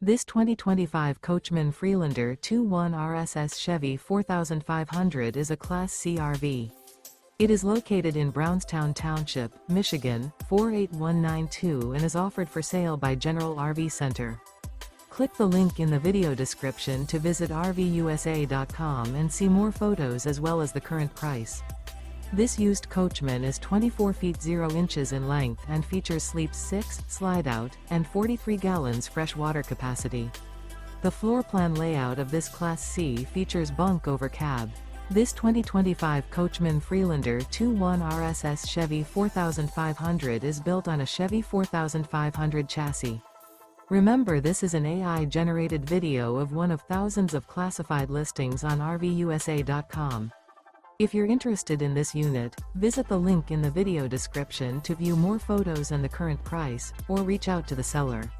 This 2025 Coachmen Freelander 2.1 RSS Chevy 4500 is a Class C RV. It is located in Brownstown Township, Michigan, 48192 and is offered for sale by General RV Center. Click the link in the video description to visit RVUSA.com and see more photos as well as the current price. This used Coachman is 24 feet 0 inches in length and features sleeps 6, Slideout, and 43 gallons fresh water capacity. The floor plan layout of this Class C features Bunk Over Cab. This 2025 Coachmen Freelander 2.1 RSS Chevy 4500 is built on a Chevy 4500 chassis. Remember, this is an AI-generated video of one of thousands of classified listings on RVUSA.com. If you're interested in this unit, visit the link in the video description to view more photos and the current price, or reach out to the seller.